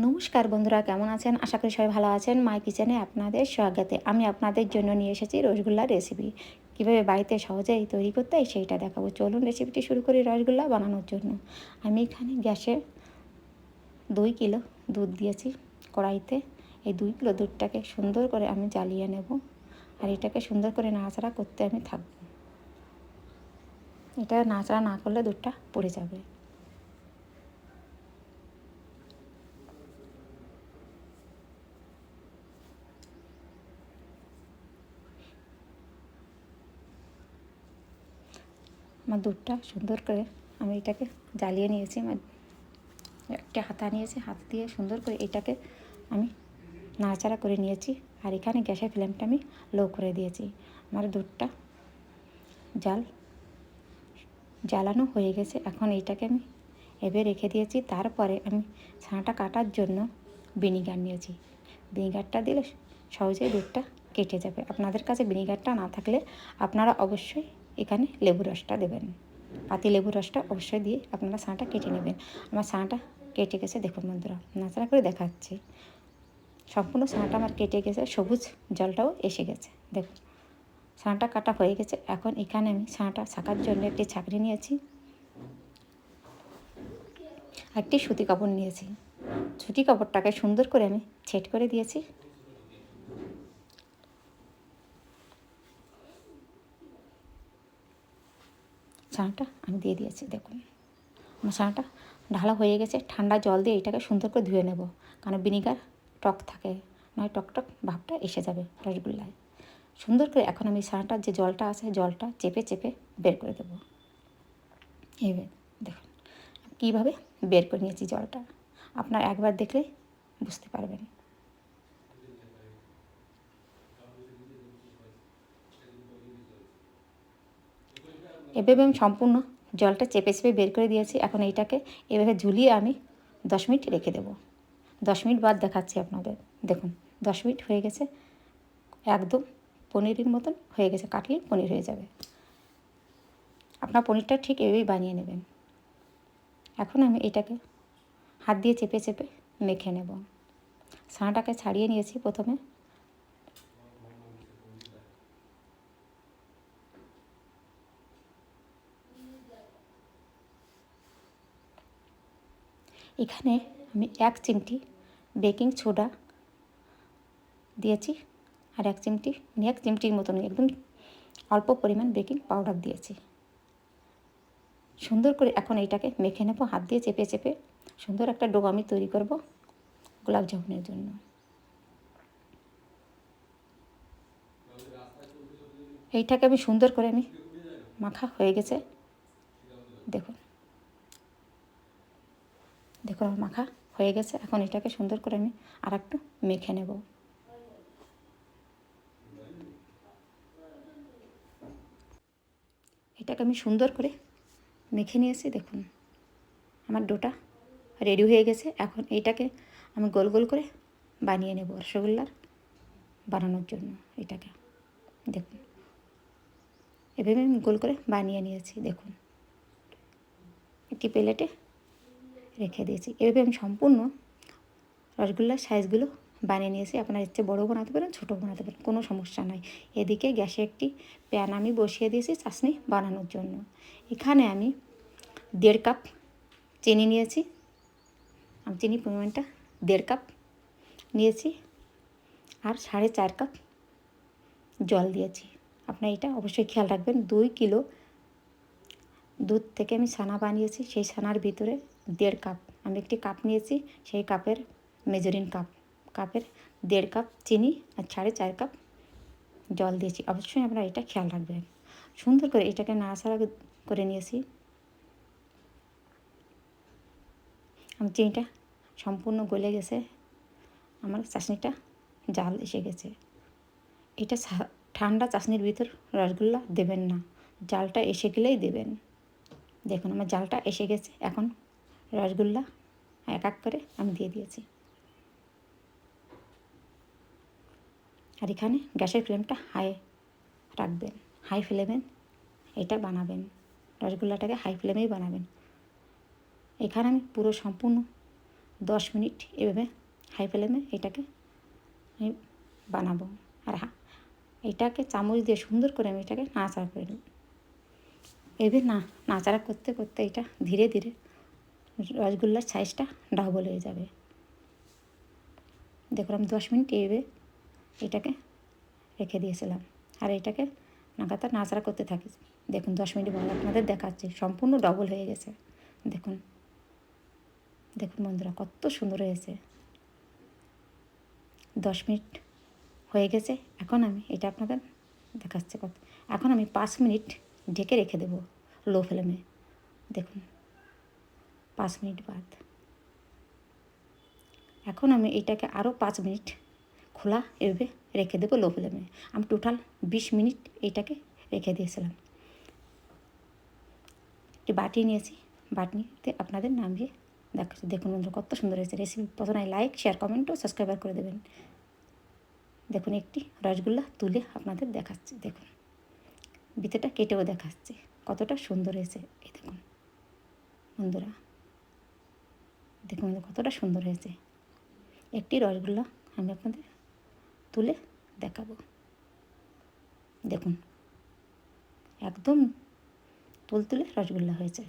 নমস্কার বন্ধুরা, কেমন আছেন? আশা করি সবাই ভালো আছেন। মাই কিচেনে আপনাদের স্বাগতে। আমি আপনাদের জন্য নিয়ে এসেছি রসগোল্লার রেসিপি। কীভাবে বাড়িতে সহজেই তৈরি করতে হয় সেইটা দেখাবো। চলুন রেসিপিটি শুরু করি রসগোল্লা বানানোর জন্য। আমি এখানে গ্যাসে 2 কিলো দুধ দিয়েছি কড়াইতে। এই 2 কিলো দুধটাকে সুন্দর করে আমি জ্বালিয়ে নেব, আর এটাকে সুন্দর করে নাড়াচাড়া করতে আমি থাকবো। এটা নাড়াচাড়া না করলে দুধটা পড়ে যাবে। আমার দুধটা সুন্দর করে আমি এটাকে জ্বালিয়ে নিয়েছি। আমার একটা হাতা নিয়েছি, হাত দিয়ে সুন্দর করে এটাকে আমি নাড়াচাড়া করে নিয়েছি। আর এখানে গ্যাসের ফ্লেমটা আমি লো করে দিয়েছি। আমার দুধটা জ্বালানো হয়ে গেছে। এখন এইটাকে আমি এভাবে রেখে দিয়েছি। তারপরে আমি ছানাটা কাটার জন্য ভিনিগার নিয়েছি। ভিনিগারটা দিলে সহজেই দুধটা কেটে যাবে। আপনাদের কাছে ভিনিগারটা না থাকলে আপনারা অবশ্যই এখানে লেবু রসটা দেবেন। পাতি লেবু রসটা অবশ্যই দিয়ে আপনারা ছানাটা কেটে নেবেন। আমার ছানাটা কেটে গেছে, দেখুন বন্ধুরা, নাড়াচাড়া করে দেখাচ্ছি। সম্পূর্ণ ছানাটা আমার কেটে গেছে, সবুজ জলটাও এসে গেছে। দেখুন ছানাটা কাটা হয়ে গেছে। এখন এখানে আমি ছানাটা ছাকার জন্য একটি ছাঁকনি নিয়েছি, একটি সুতি কাপড় নিয়েছি। সুতি কাপড়টাকে সুন্দর করে আমি ছেট করে দিয়েছি। ছানাটা আমি দিয়ে দিয়েছি। দেখুন আমার ছানাটা ঢালা হয়ে গেছে। ঠান্ডা জল দিয়ে এটাকে সুন্দর করে ধুয়ে নেব, কারণ ভিনিগার টক থাকে, নয় টক টক ভাবটা এসে যাবে রসগোল্লায়। সুন্দর করে এখন আমি ছানাটার যে জলটা আছে জলটা চেপে চেপে বের করে দেবো। এইভাবে দেখুন কীভাবে বের করে নিয়েছি জলটা, আপনার একবার দেখলে বুঝতে পারবেন। এভাবে আমি সম্পূর্ণ জলটা চেপে চেপে বের করে দিয়েছি। এখন এইটাকে এভাবে ঝুলিয়ে আমি 10 মিনিট রেখে দেবো। 10 মিনিট বাদ দেখাচ্ছি আপনাদের। দেখুন 10 মিনিট হয়ে গেছে, একদম পনিরের মতন হয়ে গেছে, কাটলেই পনির হয়ে যাবে। আপনার পনিরটা ঠিক এভাবেই বানিয়ে নেবেন। এখন আমি এটাকে হাত দিয়ে চেপে চেপে মেখে নেব। ছানাটাকে ছাড়িয়ে নিয়েছি প্রথমে। এখানে আমি 1 চিমটি বেকিং সোডা দিয়েছি, আর 1 চিমটির মতন একদম অল্প পরিমাণ বেকিং পাউডার দিয়েছি। সুন্দর করে এখন এইটাকে মেখে নেব হাত দিয়ে চেপে চেপে। সুন্দর একটা ডো আমি তৈরি করব গোলাপ জামুনের জন্য। এইটাকে আমি সুন্দর করে মাখা হয়ে গেছে। দেখুন দেখুন আমার মাখা হয়ে গেছে। এখন এটাকে সুন্দর করে আমি আর একটু মেখে নেব। এটাকে আমি সুন্দর করে মেখে নিয়েছি। দেখুন আমার ডোটা রেডি হয়ে গেছে। এখন এইটাকে আমি গোল গোল করে বানিয়ে নেব রসগোল্লার বানানোর জন্য। এটাকে দেখুন এভাবে আমি গোল করে বানিয়ে নিয়েছি। দেখুন একটি প্লেটে রেখে দিয়েছি। এভাবে আমি সম্পূর্ণ রসগোল্লার সাইজগুলো বানিয়ে নিয়েছি। আপনার ইচ্ছে বড়ো বানাতে পারেন, ছোটো বানাতে পারেন, কোনো সমস্যা নাই। এদিকে গ্যাসে একটি প্যান আমি বসিয়ে দিয়েছি চাশনি বানানোর জন্য। এখানে আমি 1.5 কাপ চিনি নিয়েছি। আমি চিনির পরিমাণটা 1.5 কাপ নিয়েছি, আর 4.5 কাপ জল দিয়েছি। আপনার এটা অবশ্যই খেয়াল রাখবেন। 2 কিলো দুধ থেকে আমি ছানা বানিয়েছি, সেই ছানার ভিতরে 1.5 কাপ আমি একটি কাপ নিয়েছি, সেই কাপের মেজারিং কাপের 1.5 কাপ চিনি আর 4.5 কাপ জল দিয়েছি। অবশ্যই আপনারা এটা খেয়াল রাখবেন। সুন্দর করে এটাকে নাড়াচাড়া করে নিয়েছি। আমার চিনিটা সম্পূর্ণ গলে গেছে, আমার চাশনিটা জাল এসে গেছে। এটা ঠান্ডা চাশনির ভিতর রসগোল্লা দেবেন না, জালটা এসে গেলেই দেবেন। দেখুন আমার জালটা এসে গেছে। এখন রসগোল্লা এক এক করে আমি দিয়ে দিয়েছি। আর এখানে গ্যাসের ফ্লেমটা হাই রাখবেন, হাই ফ্লেমে এটা বানাবেন। রসগোল্লাটাকে হাই ফ্লেমেই বানাবেন। এখানে আমি পুরো সম্পূর্ণ 10 মিনিট এভাবে হাই ফ্লেমে এটাকে আমি বানাবো। আর এটাকে চামচ দিয়ে সুন্দর করে আমি এটাকে নাড়াচাড়া করে নেব। এভাবে নাড়াচাড়া করতে করতে এটা ধীরে ধীরে রসগোল্লার সাইজটা ডাবল হয়ে যাবে। দেখুন আমি 10 মিনিট এভাবে এটাকে রেখে দিয়েছিলাম, আর এটাকে লাগাতার নাড়াচাড়া করতে থাকি। দেখুন 10 মিনিট পর আপনাদের দেখাচ্ছি সম্পূর্ণ ডবল হয়ে গেছে। দেখুন দেখুন বন্ধুরা কত সুন্দর হয়েছে। 10 মিনিট হয়ে গেছে। এখন আমি এটা আপনাদের দেখাচ্ছি কত। এখন আমি 5 মিনিট ঢেকে রেখে দেবো লো ফ্লেমে। দেখুন 5 মিনিট বাদ এখন আমি এটাকে আরও 5 মিনিট খোলা এভাবে রেখে দেবো লো ফ্লেমে। আমি টোটাল 20 মিনিট এটাকে রেখে দিয়েছিলাম। একটি বাটি নিয়েছি, বাটিতে আপনাদের নামিয়ে দেখাচ্ছি। দেখুন বন্ধুরা কত সুন্দর হয়েছে। রেসিপি পছন্দ হয় লাইক শেয়ার কমেন্ট ও সাবস্ক্রাইবার করে দেবেন। দেখুন একটি রসগোল্লা তুলে আপনাদের দেখাচ্ছি। দেখুন ভিতরটা কেটেও দেখাচ্ছি কতটা সুন্দর হয়েছে। এই দেখুন বন্ধুরা, দেখুন কতটা সুন্দর হয়েছে। একটি রসগোল্লা আমি আপনাদের তুলে দেখাবো। দেখুন একদম তুলতুলে রসগোল্লা হয়েছে।